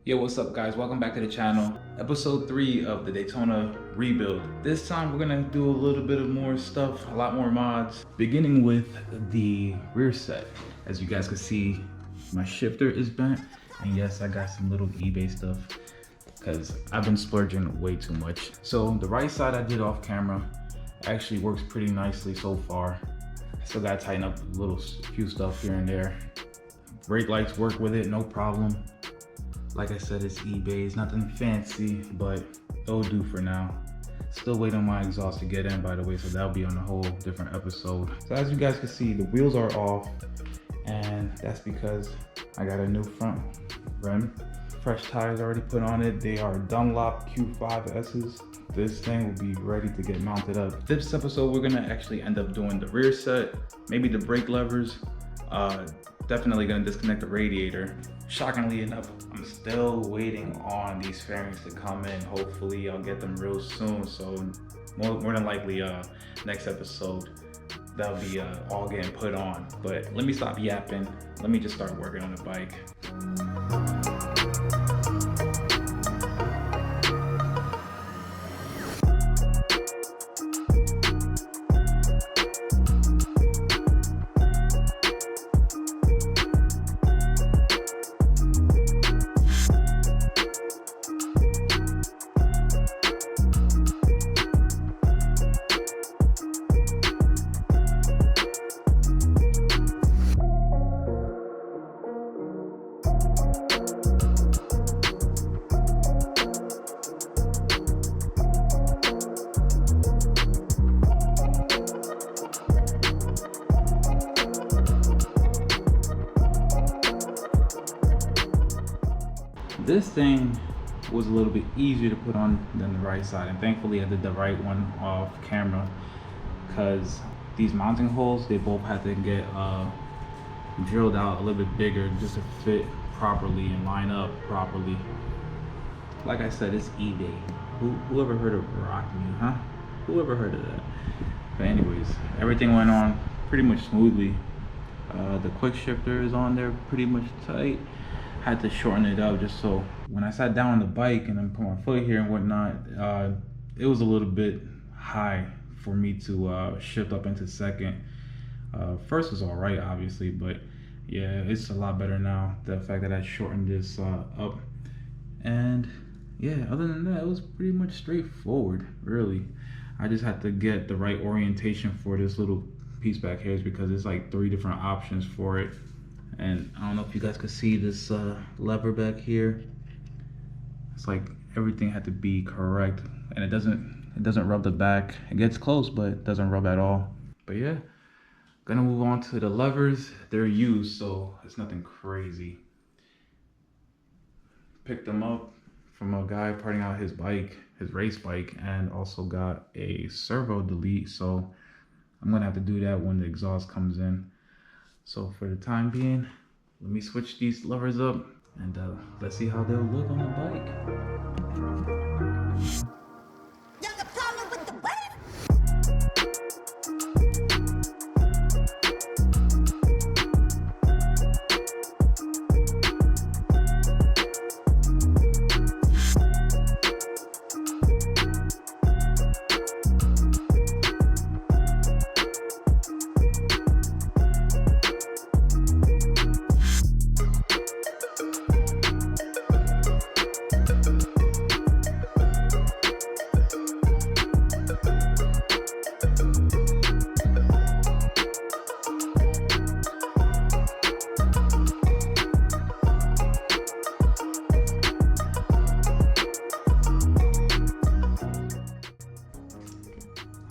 Yo, what's up guys? Welcome back to the channel. Episode 3 of the Daytona rebuild. This time we're gonna do a little bit of more stuff, a lot more mods. Beginning with the rear set. As you guys can see, my shifter is bent. And yes, I got some little eBay stuff because I've been splurging way too much. So the right side I did off camera actually works pretty nicely so far. I still gotta tighten up a little few stuff here and there. Brake lights work with it, no problem. Like I said, it's eBay, it's nothing fancy, but it'll do for now. Still waiting on my exhaust to get in, by the way, so that'll be on a whole different episode. So as you guys can see, the wheels are off, and that's because I got a new front rim. Fresh tires already put on it. They are Dunlop Q5S's. This thing will be ready to get mounted up. This episode, we're gonna actually end up doing the rear set, maybe the brake levers, definitely gonna disconnect the radiator. Shockingly enough, I'm still waiting on these fairings to come in. Hopefully I'll get them real soon. So more than likely next episode, that'll be all getting put on. But let me stop yapping. Let me just start working on the bike. This thing was a little bit easier to put on than the right side, and thankfully I did the right one off camera because these mounting holes, they both had to get drilled out a little bit bigger just to fit properly and line up properly. Like I said, it's eBay. Whoever heard of Rock Me, huh? Whoever heard of that? But anyways, everything went on pretty much smoothly. The quick shifter is on there pretty much tight. Had to shorten it up just so when I sat down on the bike and then put my foot here and whatnot, it was a little bit high for me to shift up into second. First was all right, obviously, but yeah, it's a lot better now. The fact that I shortened this up, and yeah, other than that, it was pretty much straightforward, really. I just had to get the right orientation for this little piece back here because there's like 3 different options for it. And I don't know if you guys could see this lever back here. It's like everything had to be correct, and it doesn't rub the back. It gets close, but it doesn't rub at all. But yeah, gonna move on to the levers. They're used, so it's nothing crazy. Picked them up from a guy parting out his bike, his race bike, and also got a servo delete. So I'm gonna have to do that when the exhaust comes in. So for the time being, let me switch these levers up and let's see how they'll look on the bike. There's a problem with the weather.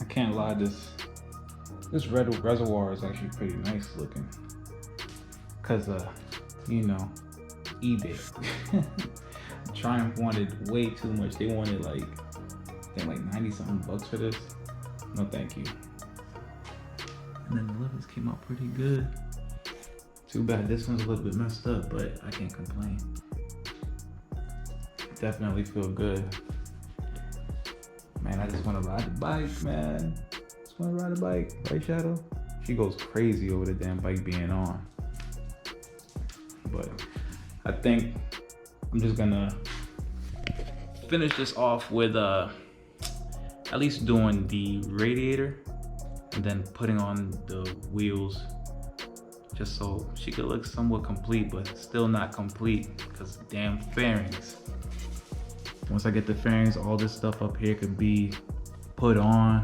Can't lie, this red reservoir is actually pretty nice looking because you know, eBay. Triumph wanted way too much. They wanted like, I think like 90 something bucks for this. No thank you. And then the levers came out pretty good. Too bad this one's a little bit messed up, but I can't complain. Definitely feel good. Man, I just want to ride the bike, man. Just want to ride a bike, right, Shadow? She goes crazy over the damn bike being on. But I think I'm just gonna finish this off with at least doing the radiator and then putting on the wheels, just so she could look somewhat complete, but still not complete because damn fairings. Once I get the fairings, all this stuff up here could be put on.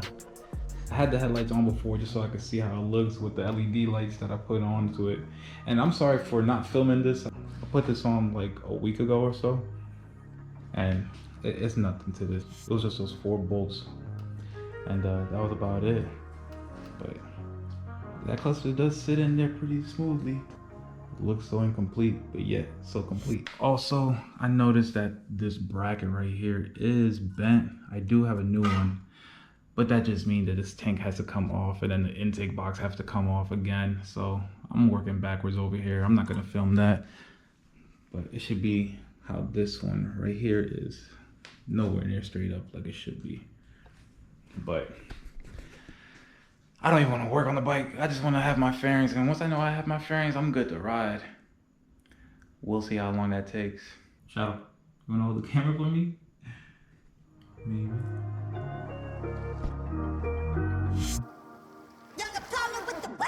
I had the headlights on before just so I could see how it looks with the LED lights that I put onto it. And I'm sorry for not filming this. I put this on like a week ago or so, and it's nothing to this. It was just those 4 bolts, and that was about it. But that cluster does sit in there pretty smoothly. It looks so incomplete, but yet so complete. Also, I noticed that this bracket right here is bent. I do have a new one, but that just means that this tank has to come off and then the intake box has to come off again. So I'm working backwards over here. I'm not gonna film that, but it should be how this one right here is, nowhere near straight up like it should be. But I don't even want to work on the bike. I just want to have my fairings, and once I know I have my fairings, I'm good to ride. We'll see how long that takes. Shadow, you want to hold the camera for me? Maybe. You got a problem with the weather?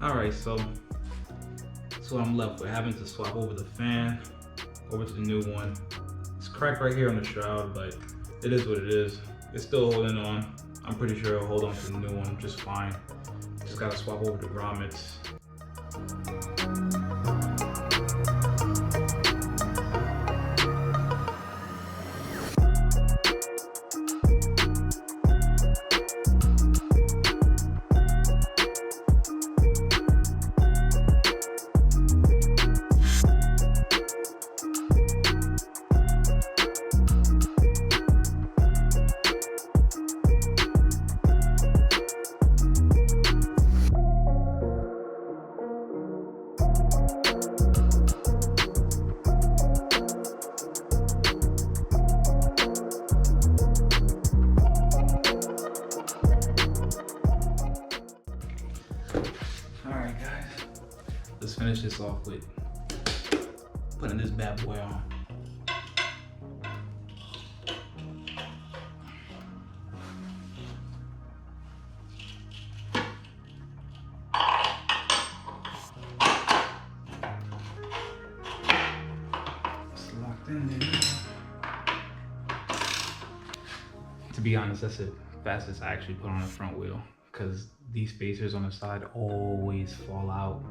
Alright, so I'm left with having to swap over the fan over to the new one. It's cracked right here on the shroud, but it is what it is. It's still holding on. I'm pretty sure it'll hold on to the new one just fine. Just gotta swap over the grommets. Alright guys, let's finish this off with putting this bad boy on. It's locked in there. To be honest, that's the fastest I actually put on the front wheel, because these spacers on the side always fall out.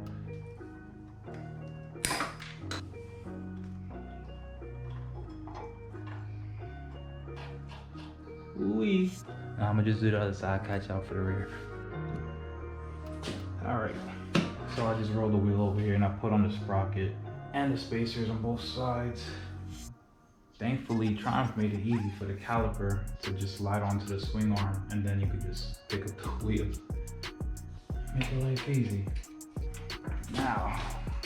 Ooh-wee. Now I'm gonna just do the other side, catch out for the rear. Alright, so I just rolled the wheel over here and I put on the sprocket and the spacers on both sides. Thankfully, Triumph made it easy for the caliper to just slide onto the swing arm, and then you could just pick up the wheel. Make your life easy. Now,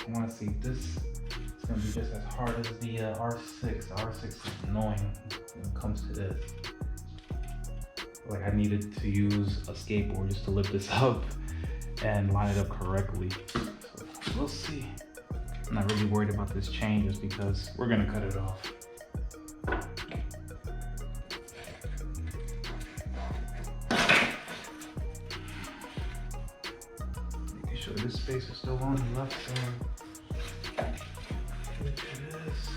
I want to see if this is going to be just as hard as the R6. The R6 is annoying when it comes to this. Like, I needed to use a skateboard just to lift this up and line it up correctly. So we'll see. I'm not really worried about this chain just because we're going to cut it off. Making sure this space is still on the left side. Which it is.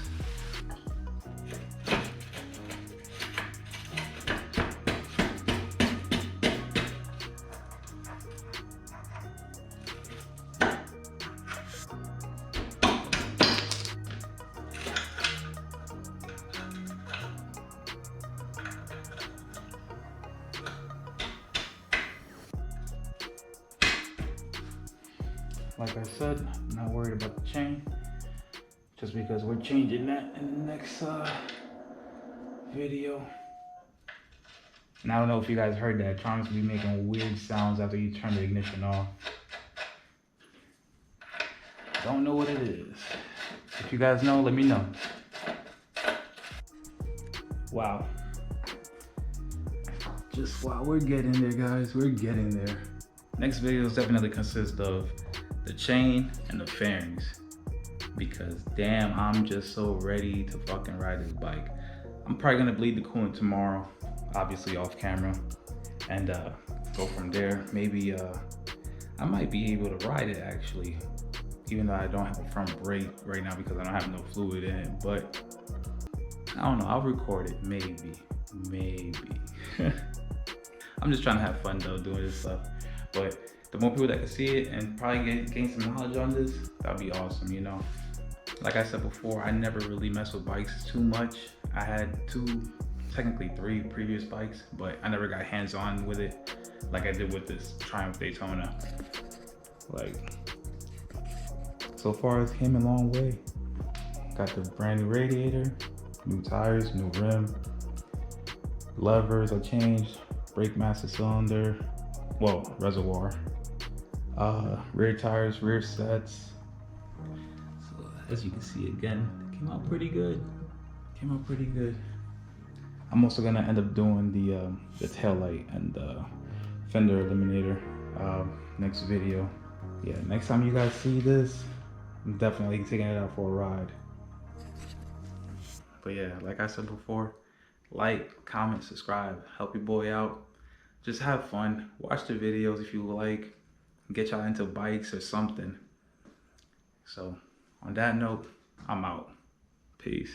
like I said, I'm not worried about the chain, just because we're changing that in the next video. And I don't know if you guys heard that. Tronics be making weird sounds after you turn the ignition off. Don't know what it is. If you guys know, let me know. Wow. Just wow, we're getting there, guys. We're getting there. Next videos definitely consist of the chain and the fairings, because damn, I'm just so ready to fucking ride this bike. I'm probably gonna bleed the coolant tomorrow, obviously off camera, and go from there. Maybe I might be able to ride it actually, even though I don't have a front brake right now because I don't have no fluid in it. But I don't know, I'll record it, maybe. I'm just trying to have fun though doing this stuff. But the more people that can see it and probably gain some knowledge on this, that'd be awesome, you know. Like I said before, I never really mess with bikes too much. I had technically three previous bikes, but I never got hands-on with it like I did with this Triumph Daytona. Like, so far it came a long way. Got the brand new radiator, new tires, new rim, levers I changed, brake master cylinder, well, reservoir, rear tires, rear sets. So as you can see again, it came out pretty good. I'm also gonna end up doing the tail light and the fender eliminator next video. Yeah, next time you guys see this, I'm definitely taking it out for a ride. But yeah, like I said before, like, comment, subscribe, help your boy out. Just have fun, watch the videos if you like, get y'all into bikes or something. So on that note, I'm out. Peace.